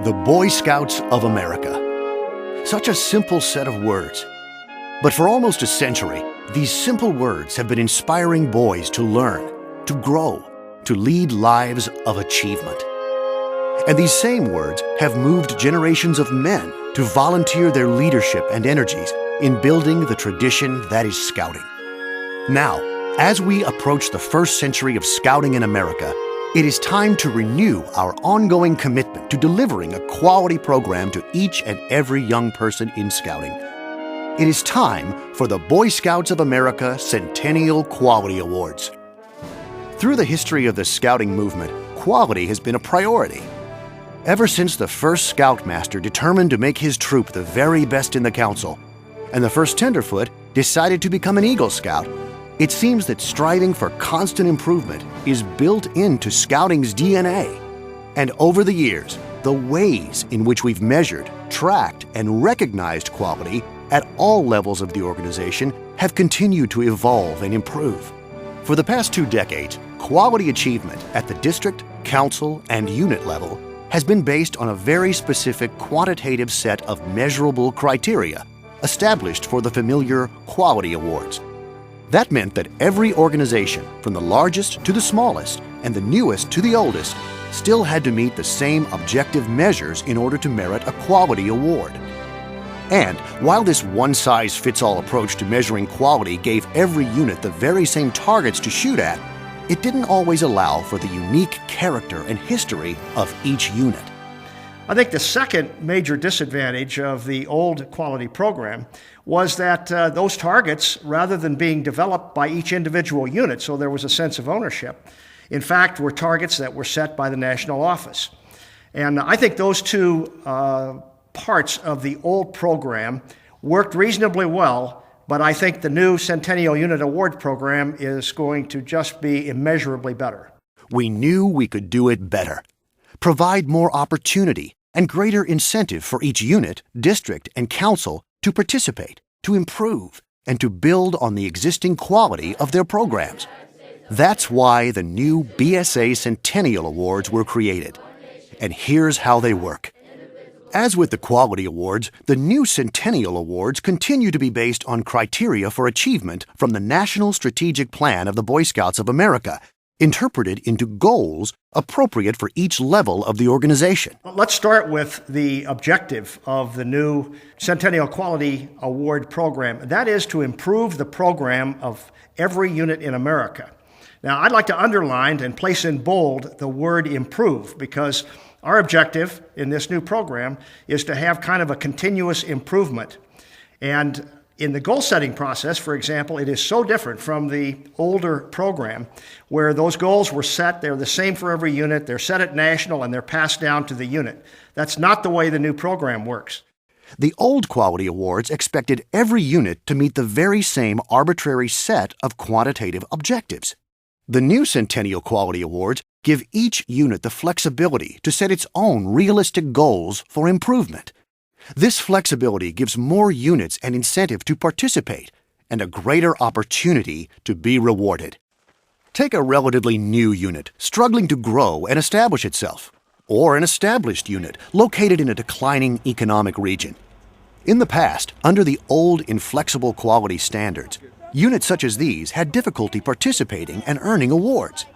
The Boy Scouts of America. Such a simple set of words. But for almost a century, these simple words have been inspiring boys to learn, to grow, to lead lives of achievement. And these same words have moved generations of men to volunteer their leadership and energies in building the tradition that is scouting. Now, as we approach the first century of scouting in America, it is time to renew our ongoing commitment to delivering a quality program to each and every young person in scouting. It is time for the Boy Scouts of America Centennial Quality Awards. Through the history of the scouting movement, quality has been a priority. Ever since the first scoutmaster determined to make his troop the very best in the council, and the first tenderfoot decided to become an Eagle Scout, it seems that striving for constant improvement is built into scouting's DNA. And over the years, the ways in which we've measured, tracked, and recognized quality at all levels of the organization have continued to evolve and improve. For the past 2 decades, quality achievement at the district, council, and unit level has been based on a very specific quantitative set of measurable criteria established for the familiar quality awards. That meant that every organization, from the largest to the smallest and the newest to the oldest, still had to meet the same objective measures in order to merit a quality award. And while this one-size-fits-all approach to measuring quality gave every unit the very same targets to shoot at, it didn't always allow for the unique character and history of each unit. I think the second major disadvantage of the old quality program was that those targets, rather than being developed by each individual unit, so there was a sense of ownership, in fact were targets that were set by the national office. And I think those two parts of the old program worked reasonably well, but I think the new Centennial Unit Award program is going to just be immeasurably better. We knew we could do it better. Provide more opportunity and greater incentive for each unit, district, and council to participate, to improve, and to build on the existing quality of their programs. That's why the new BSA Centennial Awards were created. And here's how they work. As with the Quality Awards, the new Centennial Awards continue to be based on criteria for achievement from the National Strategic Plan of the Boy Scouts of America, interpreted into goals appropriate for each level of the organization. Let's start with the objective of the new Centennial Quality Award program. That is to improve the program of every unit in America. Now, I'd like to underline and place in bold the word improve, because our objective in this new program is to have kind of a continuous improvement. And in the goal-setting process, for example, it is so different from the older program where those goals were set, they're the same for every unit, they're set at national, and they're passed down to the unit. That's not the way the new program works. The old Quality Awards expected every unit to meet the very same arbitrary set of quantitative objectives. The new Centennial Quality Awards give each unit the flexibility to set its own realistic goals for improvement. This flexibility gives more units an incentive to participate and a greater opportunity to be rewarded. Take a relatively new unit struggling to grow and establish itself, or an established unit located in a declining economic region. In the past, under the old inflexible quality standards, units such as these had difficulty participating and earning awards.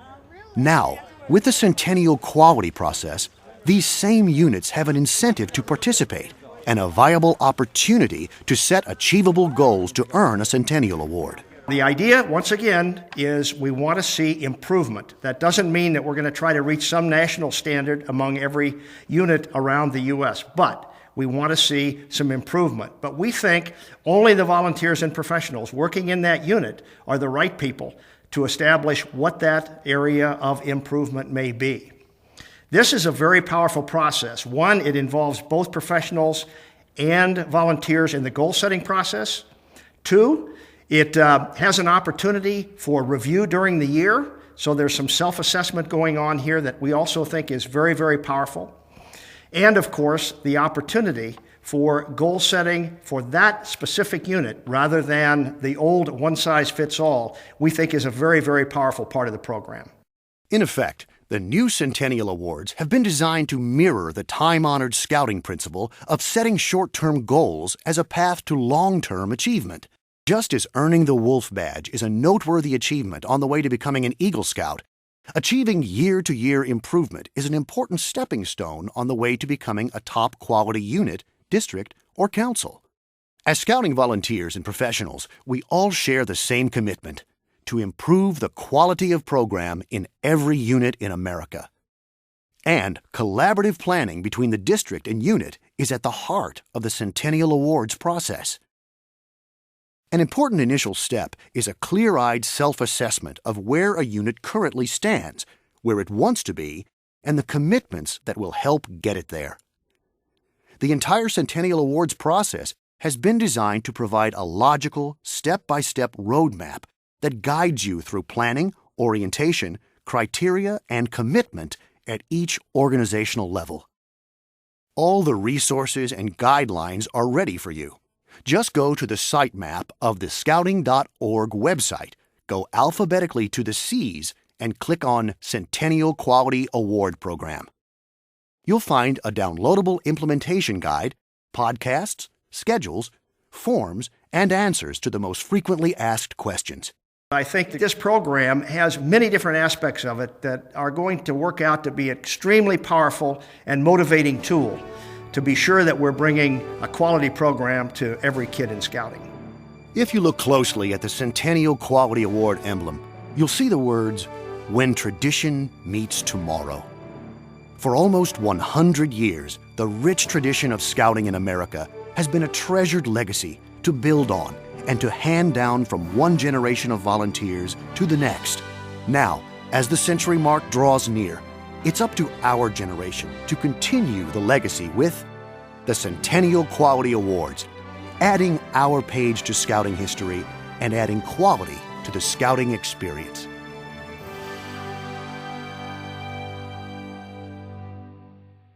Now, with the Centennial Quality process, these same units have an incentive to participate and a viable opportunity to set achievable goals to earn a Centennial Award. The idea, once again, is we want to see improvement. That doesn't mean that we're going to try to reach some national standard among every unit around the U.S., but we want to see some improvement. But we think only the volunteers and professionals working in that unit are the right people to establish what that area of improvement may be. This is a very powerful process. One, it involves both professionals and volunteers in the goal-setting process. Two, it has an opportunity for review during the year, so there's some self-assessment going on here that we also think is very, very powerful. And, of course, the opportunity for goal-setting for that specific unit rather than the old one-size-fits-all, we think is a very, very powerful part of the program. In effect, The new Centennial Awards have been designed to mirror the time-honored scouting principle of setting short-term goals as a path to long-term achievement. Just as earning the Wolf Badge is a noteworthy achievement on the way to becoming an Eagle Scout, achieving year-to-year improvement is an important stepping stone on the way to becoming a top-quality unit, district, or council. As scouting volunteers and professionals, we all share the same commitment: to improve the quality of program in every unit in America. And collaborative planning between the district and unit is at the heart of the Centennial Awards process. An important initial step is a clear-eyed self-assessment of where a unit currently stands, where it wants to be, and the commitments that will help get it there. The entire Centennial Awards process has been designed to provide a logical, step-by-step roadmap that guides you through planning, orientation, criteria, and commitment at each organizational level. All the resources and guidelines are ready for you. Just go to the sitemap of the scouting.org website, go alphabetically to the C's, and click on Centennial Quality Award Program. You'll find a downloadable implementation guide, podcasts, schedules, forms, and answers to the most frequently asked questions. I think that this program has many different aspects of it that are going to work out to be an extremely powerful and motivating tool to be sure that we're bringing a quality program to every kid in scouting. If you look closely at the Centennial Quality Award emblem, you'll see the words, "When tradition meets tomorrow." For almost 100 years, the rich tradition of scouting in America has been a treasured legacy to build on and to hand down from one generation of volunteers to the next. Now, as the century mark draws near, it's up to our generation to continue the legacy with the Centennial Quality Awards, adding our page to scouting history and adding quality to the scouting experience.